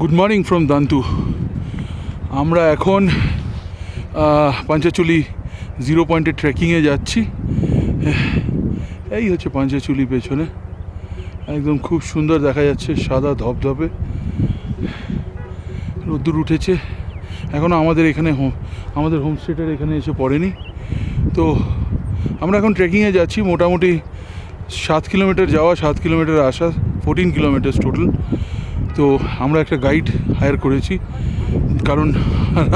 Good morning from দান্তু। আমরা এখন পাঞ্চাচুলি zero পয়েন্টে ট্রেকিংয়ে যাচ্ছি। এই হচ্ছে পাঞ্চাচুলি পেছনে, একদম খুব সুন্দর দেখা যাচ্ছে, সাদা ধপধপে, রোদ্দুর উঠেছে। এখনও আমাদের এখানে আমাদের হোমস্টেটার এখানে এসে পড়েনি। তো আমরা এখন ট্রেকিংয়ে যাচ্ছি, মোটামুটি 7 কিলোমিটার যাওয়া, 7 কিলোমিটার আসা, 14 কিলোমিটার টোটাল। তো আমরা একটা গাইড হায়ার করেছি, কারণ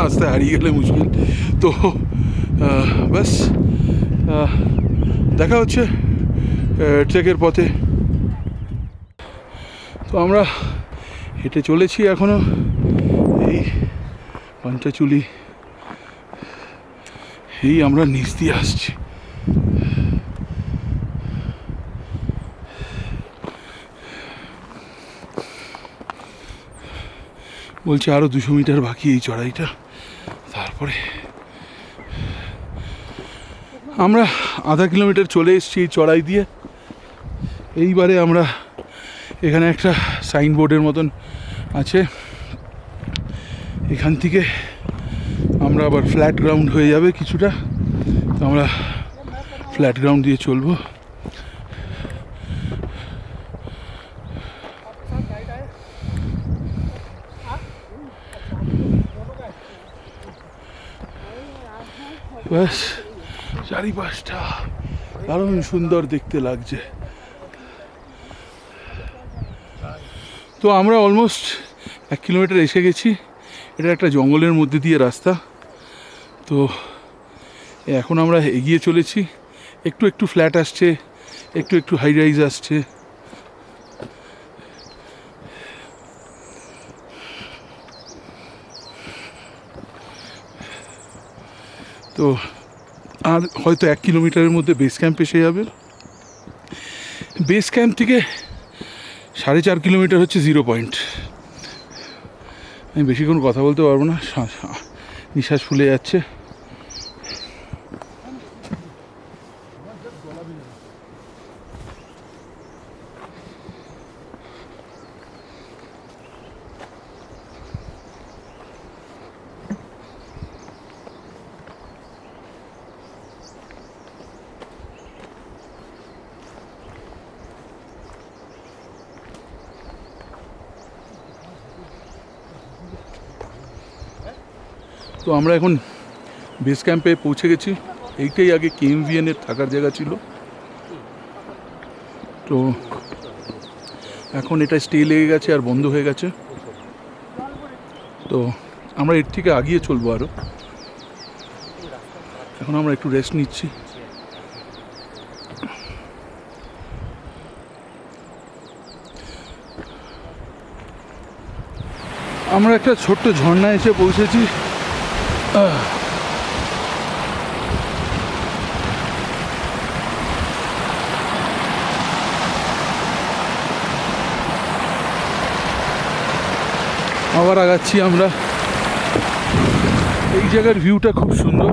রাস্তায় হারিয়ে গেলে মুশকিল। তো ব্যাস, দেখা হচ্ছে ট্রেকের পথে। তো আমরা হেঁটে চলেছি এখনও এই পাঞ্চাচুলি, এই আমরা নিচ দিয়ে আসছি। বলছে আরও 200 মিটার বাকি এই চড়াইটা, তারপরে আমরা আধা কিলোমিটার চলে এসেছি এই চড়াই দিয়ে। এইবারে আমরা এখানে একটা সাইনবোর্ডের মতন আছে, এখান থেকে আমরা আবার ফ্ল্যাট গ্রাউন্ড হয়ে যাবে কিছুটা, তো আমরা ফ্ল্যাট গ্রাউন্ড দিয়ে চলবো। ব্যাস, চারিপাশটা দারুণ সুন্দর দেখতে লাগছে। তো আমরা অলমোস্ট 1 কিলোমিটার এসে গেছি। এটা একটা জঙ্গলের মধ্যে দিয়ে রাস্তা। তো এখন আমরা এগিয়ে চলেছি, একটু একটু ফ্ল্যাট আসছে, একটু একটু হাই রাইজ আসছে। তো আর হয়তো 1 কিলোমিটারের মধ্যে বেস ক্যাম্প এসে যাবে। বেস ক্যাম্প থেকে 4.5 কিলোমিটার হচ্ছে জিরো পয়েন্ট। আমি বেশিক্ষণ কথা বলতে পারবো না, নিঃশ্বাস ফুলে যাচ্ছে। তো আমরা এখন বেস ক্যাম্পে পৌঁছে গেছি। এইটাই আগে KMVN-এর থাকার জায়গা ছিল, তো এখন এটা স্টে লেগে গেছে আর বন্ধ হয়ে গেছে। তো আমরা এর থেকে আগিয়ে চলবো আরও। এখন আমরা একটু রেস্ট নিচ্ছি। আমরা একটা ছোট্ট ঝর্ণা এসে পৌঁছেছি। আবার আগাচ্ছি আমরা। এই জায়গার ভিউটা খুব সুন্দর,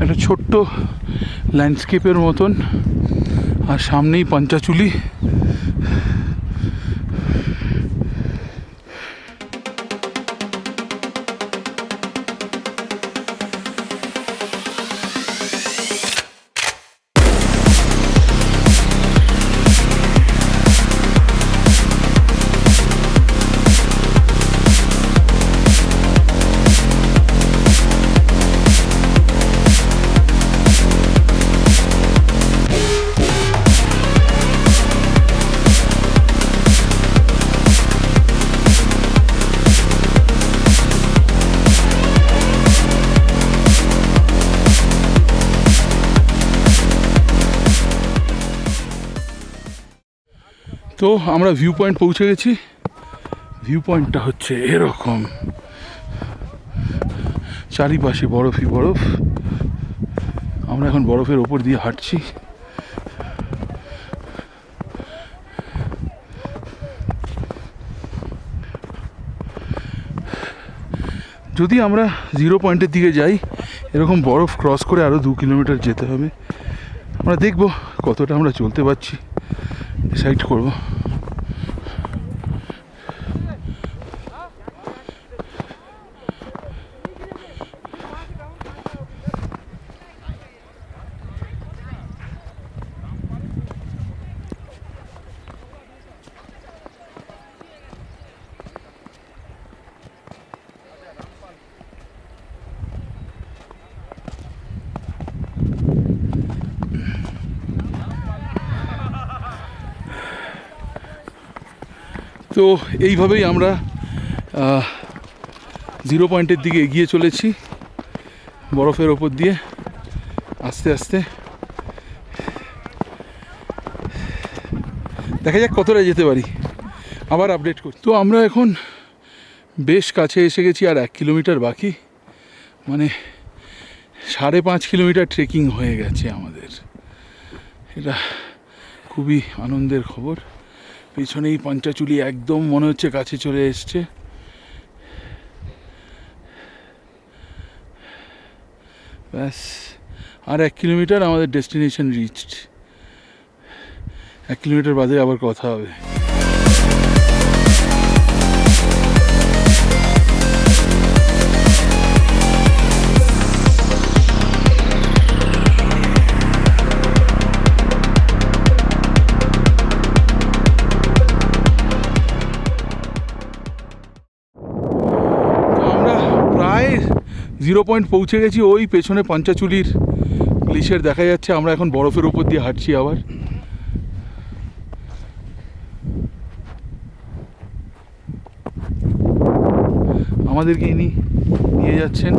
একটা ছোট্ট ল্যান্ডস্কেপের মতন, আর সামনেই পাঞ্চাচুলি। তো আমরা ভিউ পয়েন্ট পৌঁছে গেছি। ভিউ পয়েন্টটা হচ্ছে এরকম, চারিপাশে বরফই বরফ। আমরা এখন বরফের ওপর দিয়ে হাঁটছি। যদি আমরা জিরো পয়েন্টের দিকে যাই, এরকম বরফ ক্রস করে আরও 2 কিলোমিটার যেতে হবে। আমরা দেখব কতটা আমরা চলতে পারছি। সাইড করবো। তো এইভাবেই আমরা 0 পয়েন্টের দিকে এগিয়ে চলেছি, বরফের ওপর দিয়ে আস্তে আস্তে। দেখা যাক কতটা যেতে পারি, আবার আপডেট করি। তো আমরা এখন বেশ কাছে এসে গেছি, আর 1 কিলোমিটার বাকি, মানে 5.5 কিলোমিটার ট্রেকিং হয়ে গেছে আমাদের। এটা খুবই আনন্দের খবর। পেছনেই পঞ্চাচুলি একদম মনে হচ্ছে কাছে চলে এসছে। ব্যাস, আর 1 কিলোমিটার, আমাদের ডেস্টিনেশন রিচড। 1 কিলোমিটার বাদে আবার কথা হবে। আমরা প্রায় 0 পয়েন্ট পৌঁছে গেছি। ওই পেছনে পঞ্চাচুলির গ্লেশিয়ার দেখা যাচ্ছে। আমরা এখন বরফের উপর দিয়ে হাঁটছি আবার। আমাদেরকে ইনি নিয়ে যাচ্ছেন।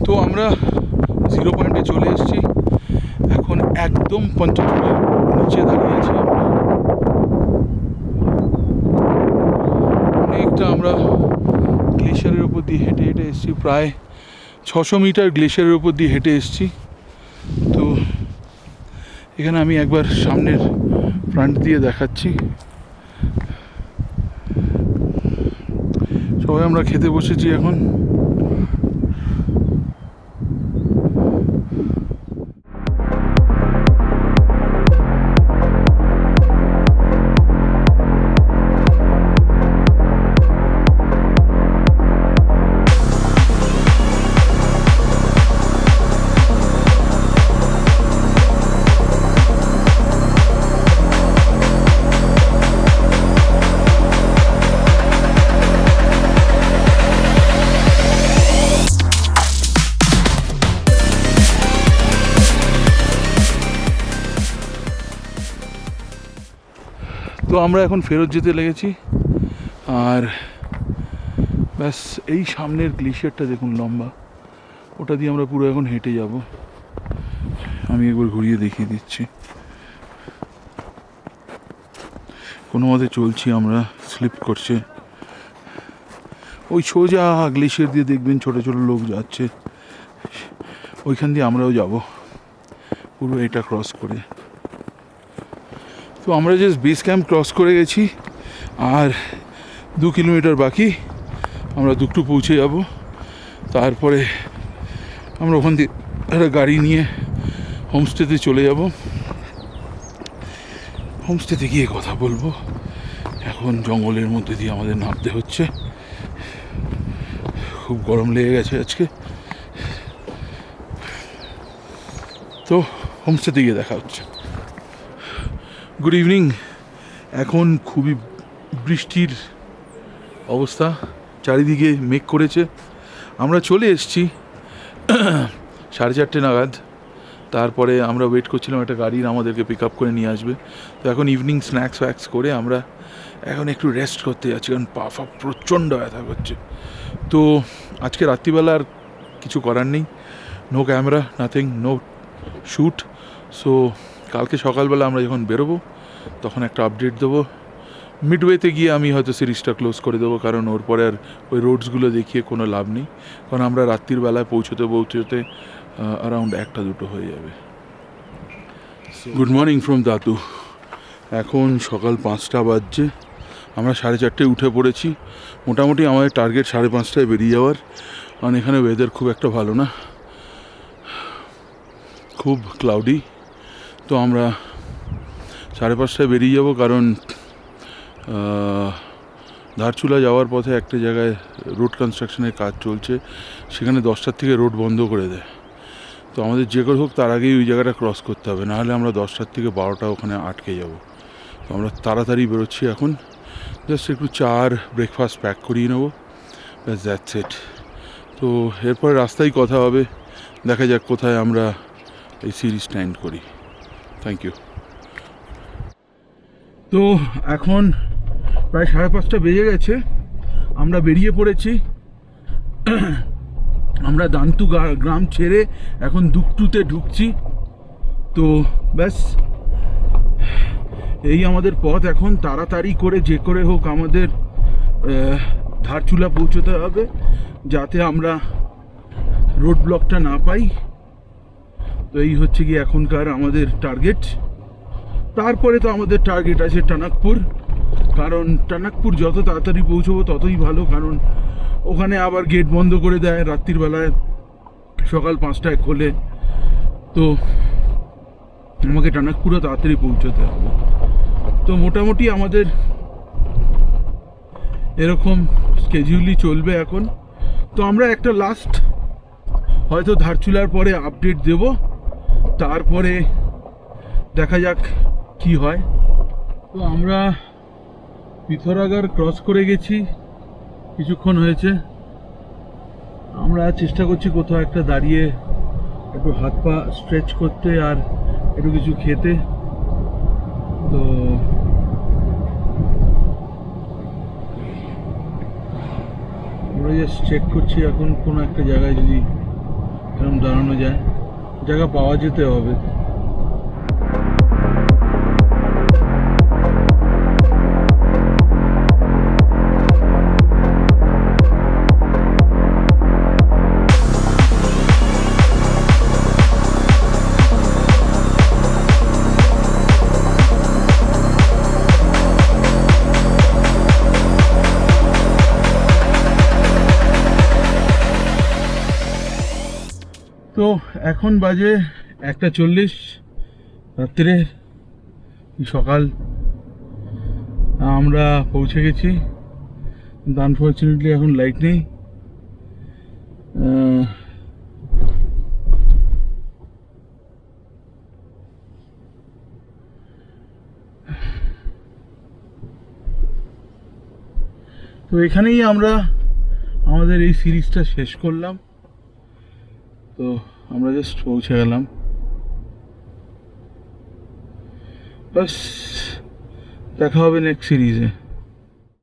তো আমরা 0 পয়েন্টে চলে এসেছি। এখন একদম পঞ্চাচুলির নিচে দাঁড়িয়ে আছি আমরা। অনেকটা আমরা গ্লেশিয়ারের উপর দিয়ে হেঁটে হেঁটে এসেছি, প্রায় 600 মিটার গ্লেশিয়ারের উপর দিয়ে হেঁটে এসেছি। তো এখানে আমি একবার সামনের ফ্রন্ট দিয়ে দেখাচ্ছি। সবাই আমরা খেতে বসেছি এখন। তো আমরা এখন ফেরত যেতে লেগেছি। আর ব্যাস, এই সামনের গ্লেশিয়ারটা দেখুন লম্বা, ওটা দিয়ে আমরা পুরো এখন হেঁটে যাব। আমি একবার ঘুরিয়ে দেখিয়ে দিচ্ছি। কোনো মতে চলছি আমরা, স্লিপ করছে। ওই সোজা গ্লেশিয়ার দিয়ে দেখবেন ছোট ছোট লোক যাচ্ছে, ওইখান দিয়ে আমরাও যাব পুরো এটা ক্রস করে। তো আমরা জাস্ট বেস ক্যাম্প ক্রস করে গেছি, আর 2 কিলোমিটার বাকি, আমরা দুকটু পৌঁছে যাব। তারপরে আমরা ওখান থেকে একটা গাড়ি নিয়ে হোমস্টেতে চলে যাব। হোমস্টেতে গিয়ে কথা বলবো। এখন জঙ্গলের মধ্যে দিয়ে আমাদের নামতে হচ্ছে, খুব গরম লেগে গেছে আজকে। তো হোমস্টেতে গিয়ে দেখা হচ্ছে। Good evening. এখন খুবই বৃষ্টির অবস্থা, চারিদিকে মেঘ করেছে। আমরা চলে এসেছি 4:30 নাগাদ। তারপরে আমরা ওয়েট করছিলাম একটা গাড়ির আমাদেরকে পিক আপ করে নিয়ে আসবে। তো এখন ইভিনিং স্ন্যাক্স ফ্যাক্স করে আমরা এখন একটু রেস্ট করতে যাচ্ছি, কারণ পা ফা প্রচণ্ড ব্যথা করছে। তো আজকে রাত্রিবেলা আর কিছু করার নেই, no camera, nothing, no shoot. So কালকে সকালবেলা আমরা যখন বেরোবো তখন একটা আপডেট দেবো। মিডওয়েতে গিয়ে আমি হয়তো সিরিজটা ক্লোজ করে দেবো, কারণ ওর পরে আর ওই রোডসগুলো দেখিয়ে কোনো লাভ নেই, কারণ আমরা রাত্রির বেলায় পৌঁছতে অ্যারাউন্ড 1-2 হয়ে যাবে। Good morning from Datuk. এখন সকাল 5টা বাজছে, আমরা 4:30 উঠে পড়েছি। মোটামুটি আমাদের টার্গেট 5:30টায় বেরিয়ে যাওয়ার, কারণ এখানে ওয়েদার খুব একটা ভালো না, খুব ক্লাউডি। তো আমরা 5:30টায় বেরিয়ে যাব, কারণ ধারচুলা যাওয়ার পথে একটা জায়গায় রোড কনস্ট্রাকশনের কাজ চলছে, সেখানে 10টার থেকে রোড বন্ধ করে দেয়। তো আমাদের যে করে হোক তার আগেই ওই জায়গাটা ক্রস করতে হবে, নাহলে আমরা 10টার থেকে 12টা ওখানে আটকে যাব। তো আমরা তাড়াতাড়ি বেরোচ্ছি এখন, জাস্ট একটু চা আর ব্রেকফাস্ট প্যাক করিয়ে নেবো, ব্যাস দ্যাটস ইট। তো এরপরে রাস্তায় কথা হবে, দেখা যাক কোথায় আমরা এই সিরিজটা এন্ড করি। Thank you. তো এখন প্রায় 5:30 বেজে গেছে, আমরা বেরিয়ে পড়েছি। আমরা দান্তু গ্রাম ছেড়ে এখন দুকটুতে ঢুকছি। তো ব্যাস এই আমাদের পথ। এখন তাড়াতাড়ি করে যে করে হোক আমাদের ধারচুলা পৌঁছতে হবে, যাতে আমরা রোড ব্লকটা না পাই। তো এই হচ্ছে কি এখনকার আমাদের টার্গেট। তারপরে তো আমাদের টার্গেট আছে টানাকপুর, কারণ টানাকপুর যত তাড়াতাড়ি পৌঁছবো ততই ভালো, কারণ ওখানে আবার গেট বন্ধ করে দেয় রাত্রির বেলায়, সকাল 5টায় খোলে। তো আমাকে টানাকপুরও তাড়াতাড়ি পৌঁছতে হবে। তো মোটামুটি আমাদের এরকম স্কেডিউলই চলবে এখন। তো আমরা একটা লাস্ট হয়তো ধারচুলার পরে আপডেট দেব, তারপরে দেখা যাক কি হয়। তো আমরা পিথরাগার ক্রস করে গেছি, কিছুক্ষণ হয়েছে। আমরা চেষ্টা করছি কোথাও একটা দাঁড়িয়ে একটু হাত পা স্ট্রেচ করতে আর একটু কিছু খেতে। তো আমরা জাস্ট চেক করছি এখন কোনো একটা জায়গায় যদি এরকম দাঁড়ানো যায়, জায়গা পাওয়া যেতে হবে। তো এখন বাজে 1:40 রাত্রে, সকাল। আমরা পৌঁছে গেছি, আনফর্চুনেটলি এখন লাইট নেই। তো এখানেই আমরা আমাদের এই সিরিজটা শেষ করলাম। তো আমরা জাস্ট পৌঁছে গেলাম, বাস দেখা হবে নেক্সট সিরিজে।